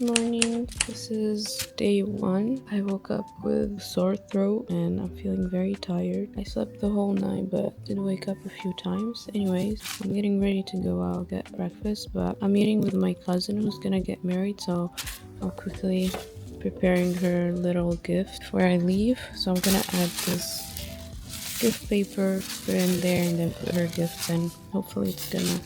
Morning. This is day 1. I woke up with sore throat and I'm feeling very tired. I slept the whole night but did wake up a few times. Anyways, I'm getting ready to go out get breakfast, but I'm meeting with my cousin who's gonna get married, so I'm quickly preparing her little gift before I leave. So I'm gonna add this gift paper, put it in there, and then put her gifts in. Hopefully it's gonna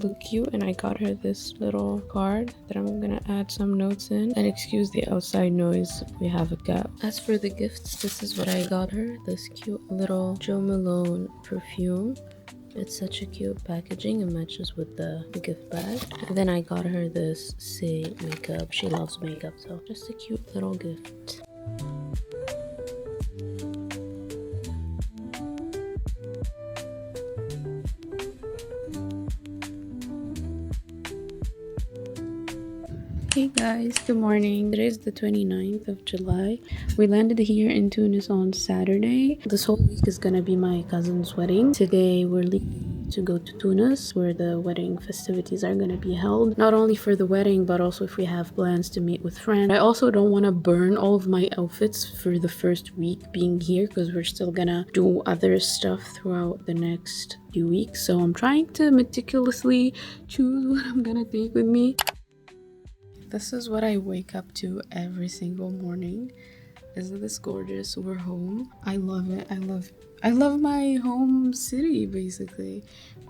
look cute. And I got her this little card that I'm gonna add some notes in, and excuse the outside noise, we have a cat. As for the gifts, this is what I got her, this cute little Jo Malone perfume. It's such a cute packaging, it matches with the gift bag. And then I got her this Say makeup. She loves makeup, so just a cute little gift. Hey guys, good morning. Today is the 29th of July. We landed here in Tunis on Saturday. This whole week is gonna be my cousin's wedding. Today we're leaving to go to Tunis where the wedding festivities are gonna be held. Not only for the wedding but also if we have plans to meet with friends. I also don't want to burn all of my outfits for the first week being here because we're still gonna do other stuff throughout the next few weeks. So I'm trying to meticulously choose what I'm gonna take with me. This is what I wake up to every single morning. Isn't this gorgeous? We're home. I love it. I love my home city basically.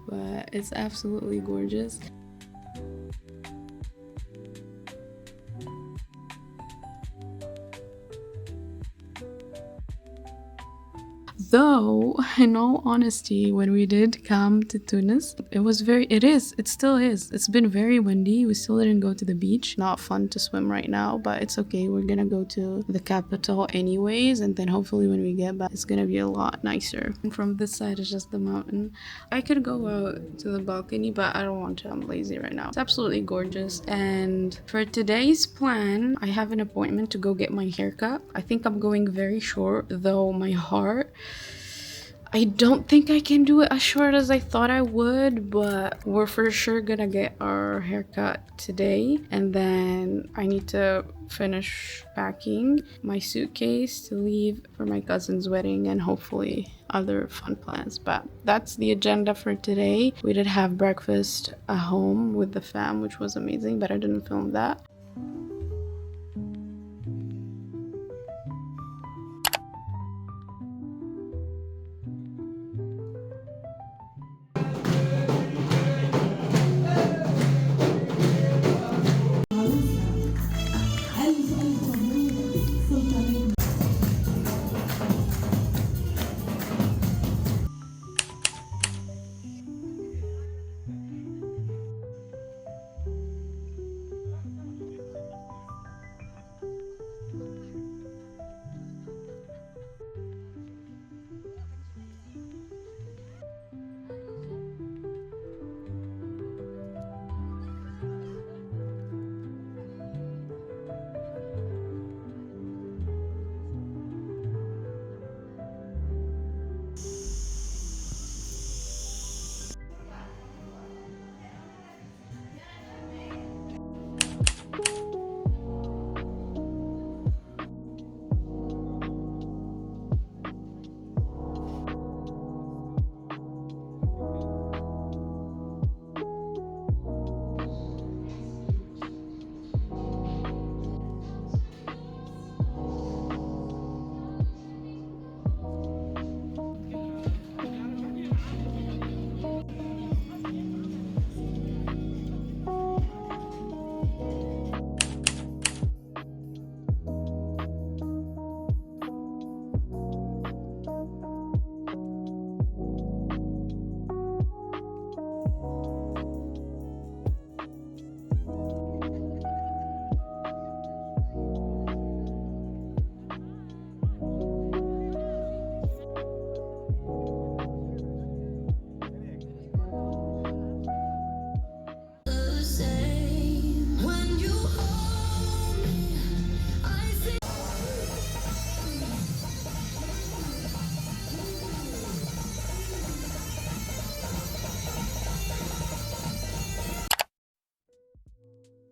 But it's absolutely gorgeous. Though, in all honesty, when we did come to Tunis, it still is. It's been very windy. We still didn't go to the beach. Not fun to swim right now, but it's okay. We're gonna go to the capital anyways, and then hopefully when we get back, it's gonna be a lot nicer. And from this side is just the mountain. I could go out to the balcony, but I don't want to. I'm lazy right now. It's absolutely gorgeous. And for today's plan, I have an appointment to go get my haircut. I think I'm going very short, though my heart, I don't think I can do it as short as I thought I would, but we're for sure gonna get our haircut today. And then I need to finish packing my suitcase to leave for my cousin's wedding and hopefully other fun plans. But that's the agenda for today. We did have breakfast at home with the fam, which was amazing, but I didn't film that.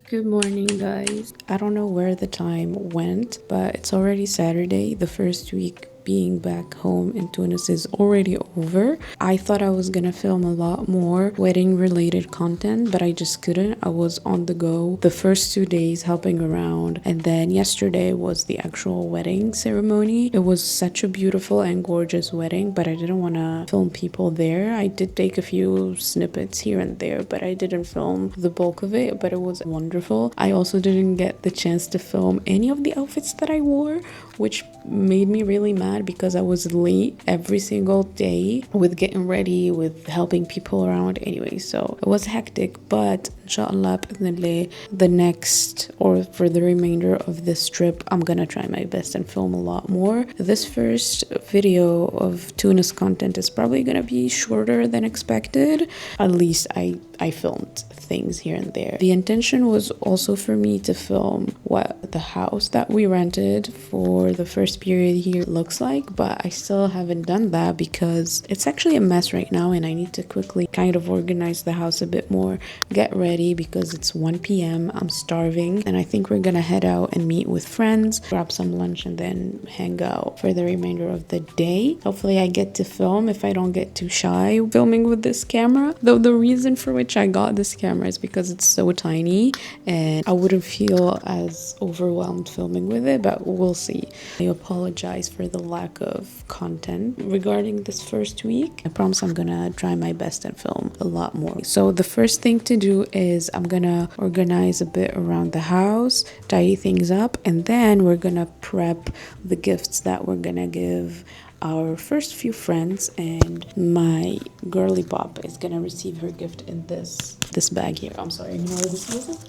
Good morning, guys. I don't know where the time went, but it's already Saturday. The first week being back home in Tunis is already over. I thought I was gonna film a lot more wedding related content, but I just couldn't. I was on the go the first 2 days helping around, and then yesterday was the actual wedding ceremony. It was such a beautiful and gorgeous wedding, but I didn't want to film people there. I did take a few snippets here and there, but I didn't film the bulk of it, but it was wonderful. I also didn't get the chance to film any of the outfits that I wore, which made me really mad because I was late every single day with getting ready, with helping people around anyway. So it was hectic, but inshallah, the next or for the remainder of this trip, I'm gonna try my best and film a lot more. This first video of Tunis content is probably gonna be shorter than expected. At least I filmed things here and there. The intention was also for me to film what the house that we rented for the first period here looks like, but I still haven't done that because it's actually a mess right now and I need to quickly kind of organize the house a bit more, get ready because it's 1 p.m. I'm starving, and I think we're gonna head out and meet with friends, grab some lunch, and then hang out for the remainder of the day. Hopefully I get to film if I don't get too shy filming with this camera, though the reason for which I got this camera is because it's so tiny and I wouldn't feel as overwhelmed filming with it, but we'll see. I apologize for the lack of content regarding this first week. I promise I'm gonna try my best and film a lot more. So the first thing to do is I'm gonna organize a bit around the house, tidy things up, and then we're gonna prep the gifts that we're gonna give our first few friends, and my girly pop is gonna receive her gift in this bag here. I'm sorry, you know where this is?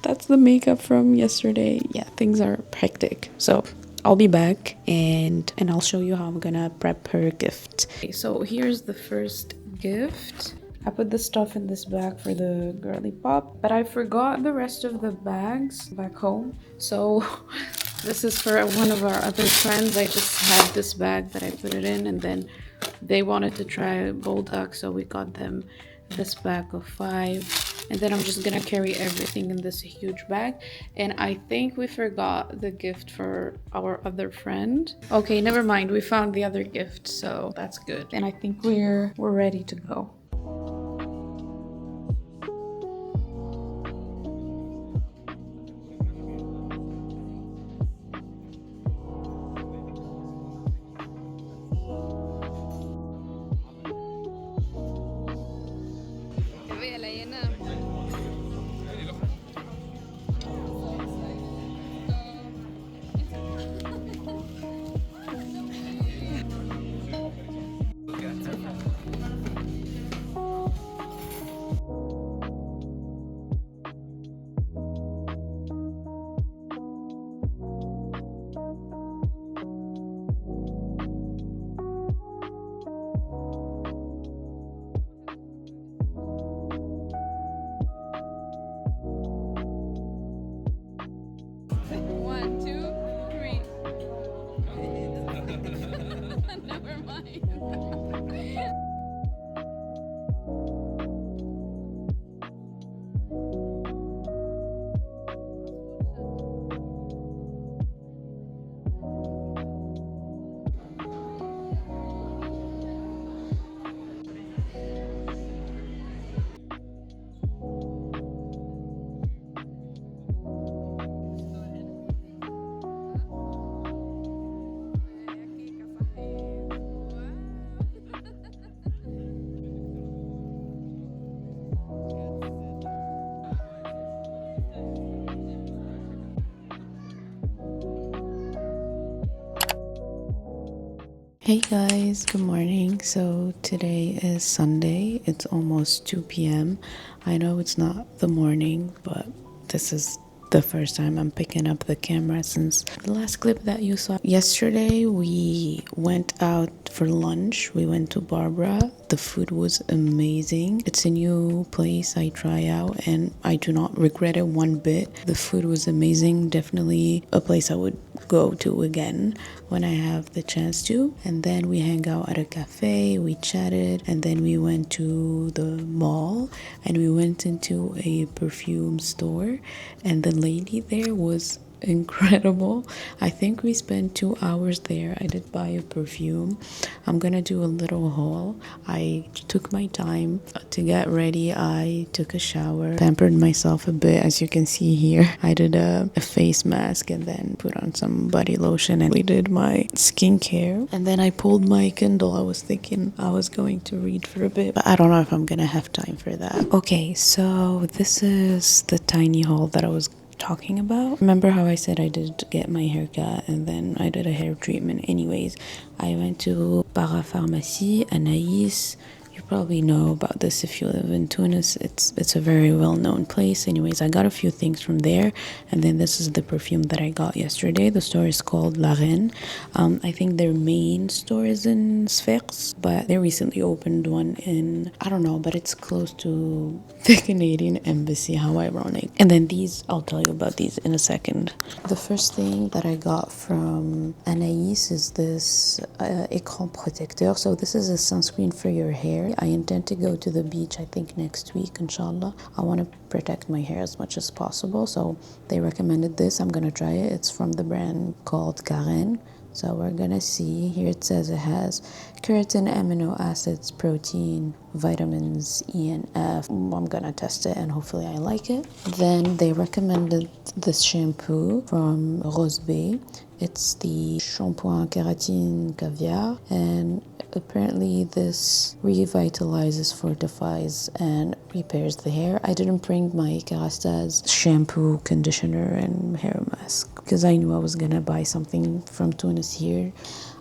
That's the makeup from yesterday. Yeah, things are hectic. So I'll be back and I'll show you how I'm gonna prep her gift. Okay, so here's the first gift. I put the stuff in this bag for the girly pop, but I forgot the rest of the bags back home. So this is for one of our other friends. I just had this bag that I put it in, and then they wanted to try bulldog, so we got them this bag of 5. And then I'm just gonna carry everything in this huge bag. And I think we forgot the gift for our other friend. Okay, never mind. We found the other gift, so that's good. And I think we're ready to go. Hey guys, good morning. So today is Sunday. It's almost 2 p.m. I know it's not the morning, but this is the first time I'm picking up the camera since the last clip that you saw. Yesterday we went out for lunch. We went to Barbara. The food was amazing. It's a new place I try out and I do not regret it one bit. The food was amazing. Definitely a place I would go to again when I have the chance to. And then we hang out at a cafe, we chatted, and then we went to the mall and we went into a perfume store, and the lady there was incredible. I think we spent 2 hours there. I did buy a perfume. I'm gonna do a little haul. I took my time to get ready. I took a shower, pampered myself a bit, as you can see here. I did a face mask and then put on some body lotion, and we did my skincare, and then I pulled my Kindle. I was thinking I was going to read for a bit, but I don't know if I'm gonna have time for that. Okay, so this is the tiny haul that I was talking about. Remember how I said I did get my hair cut and then I did a hair treatment? Anyways, I went to Parapharmacie, Anaïs. You probably know about this if you live in Tunis. It's a very well-known place. Anyways, I got a few things from there, and then this is the perfume that I got yesterday. The store is called La Reine. I think their main store is in Sfax, but they recently opened one in, I don't know, but it's close to the Canadian embassy. How ironic. And then these, I'll tell you about these in a second. The first thing that I got from Anaïs is this écran protecteur. So this is a sunscreen for your hair. I intend to go to the beach, I think next week, inshallah. I want to protect my hair as much as possible, so they recommended this. I'm gonna try it. It's from the brand called Karen. So we're gonna see. Here it says it has keratin, amino acids, protein, vitamins E and F. I'm gonna test it and hopefully I like it. Then they recommended this shampoo from Rose Bay. It's the Shampoing Keratin Caviar, and apparently this revitalizes, fortifies, and repairs the hair. I didn't bring my Kerastase shampoo, conditioner, and hair mask because I knew I was gonna buy something from Tunis here.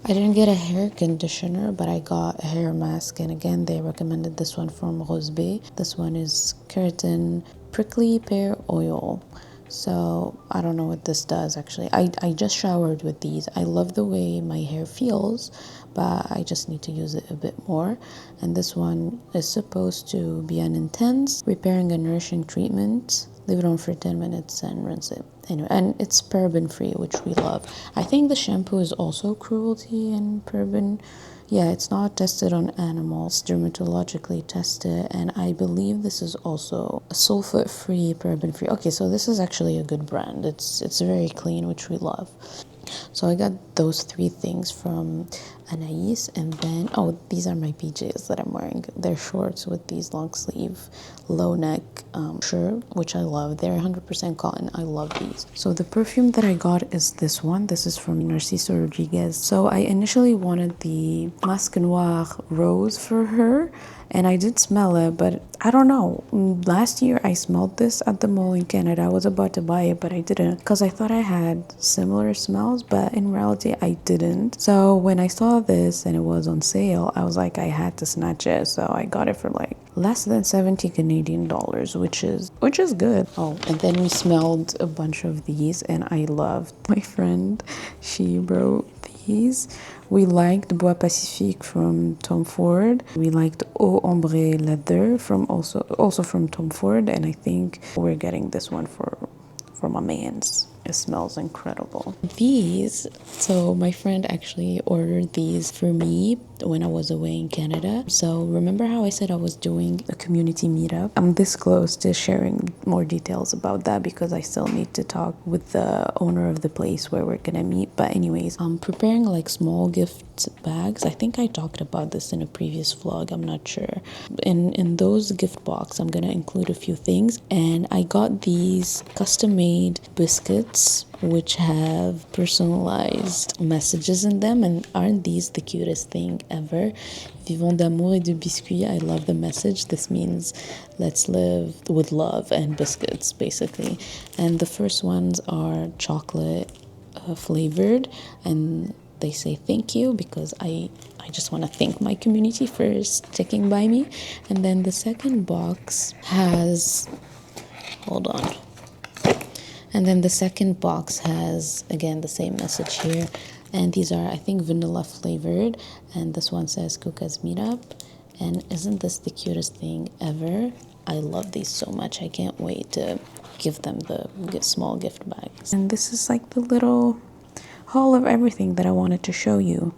I didn't get a hair conditioner, but I got a hair mask, and again they recommended this one from Rose Bay. This one is keratin prickly pear oil. So I don't know what this does actually. I just showered with these. I love the way my hair feels, but I just need to use it a bit more. And this one is supposed to be an intense repairing and nourishing treatment. Leave it on for 10 minutes and rinse it. Anyway, and it's paraben free, which we love. I think the shampoo is also cruelty and paraben. Yeah, it's not tested on animals, dermatologically tested, and I believe this is also sulfate free, paraben free. Okay, so this is actually a good brand. It's very clean, which we love. So I got those three things from Anaïs, and then these are my PJs that I'm wearing. They're shorts with these long sleeve low neck shirt, which I love. They're 100% cotton. I love these. So the perfume that I got is this one. This is from Narciso Rodriguez. So I initially wanted the Masque Noir Rose for her, and I did smell it, but I don't know. Last year I smelled this at the mall in Canada. I was about to buy it, but I didn't because I thought I had similar smells, but in reality I didn't. So when I saw this and it was on sale, I was like, I had to snatch it. So I got it for like less than 70 Canadian dollars, which is good. Oh, and then we smelled a bunch of these, and I loved. My friend, she wrote these. We liked Bois Pacifique from Tom Ford. We liked Eau Ombre Leather from also from Tom Ford, and I think we're getting this one for my man's. It smells incredible. These, so my friend actually ordered these for me when I was away in Canada. So remember how I said I was doing a community meetup? I'm this close to sharing more details about that because I still need to talk with the owner of the place where we're gonna meet. But anyways, I'm preparing like small gift bags. I think I talked about this in a previous vlog, I'm not sure. In those gift box, I'm gonna include a few things, and I got these custom made biscuits which have personalized messages in them, and aren't these the cutest thing ever? Vivons d'amour et de biscuits. I love the message. This means let's live with love and biscuits basically. And the first ones are chocolate flavored, and they say thank you because I just want to thank my community for sticking by me. And then the second box has, hold on. And then the second box has, again, the same message here. And these are, I think, vanilla flavored. And this one says Kouka's Meetup. And isn't this the cutest thing ever? I love these so much. I can't wait to give them the small gift bags. And this is like the little haul of everything that I wanted to show you.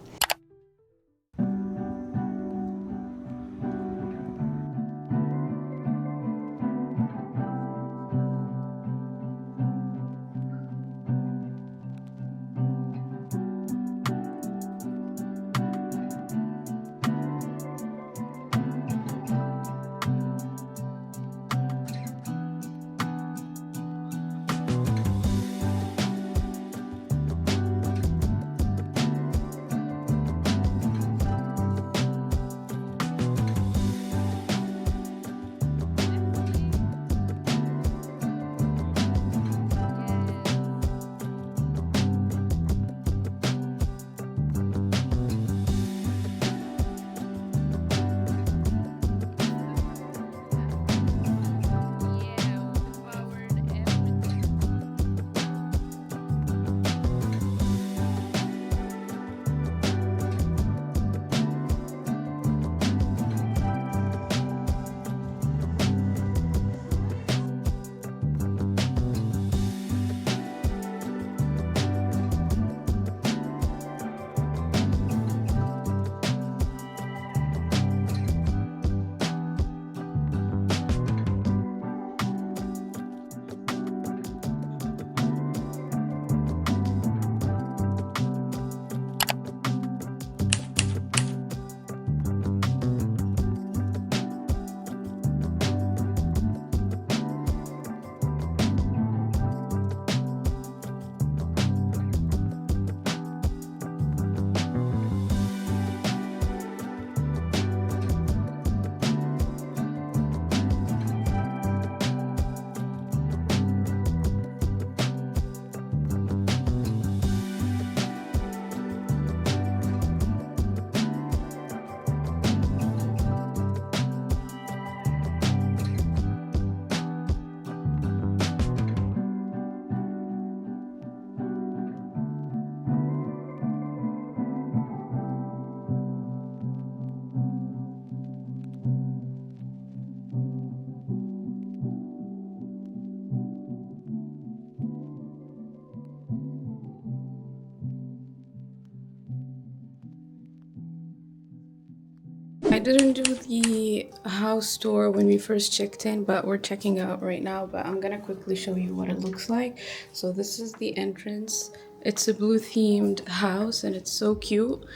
I didn't do the house tour when we first checked in, but we're checking out right now. But I'm gonna quickly show you what it looks like. So this is the entrance. It's a blue themed house and it's so cute.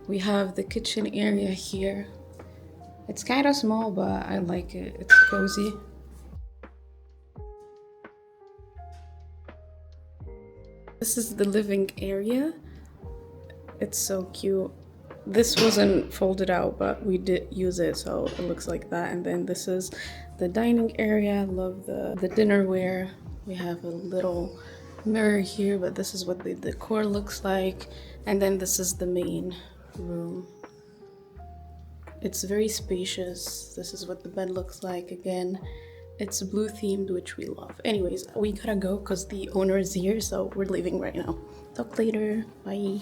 We have the kitchen area here. It's kind of small, but I like it. It's cozy. This is the living area. It's so cute. This wasn't folded out, but we did use it, so it looks like that. And then this is the dining area. I love the dinnerware. We have a little mirror here, but this is what the decor looks like. And then this is the main room. It's very spacious. This is what the bed looks like. Again, it's blue themed, which we love. Anyways, we gotta go because the owner is here, so we're leaving right now. Talk later. Bye.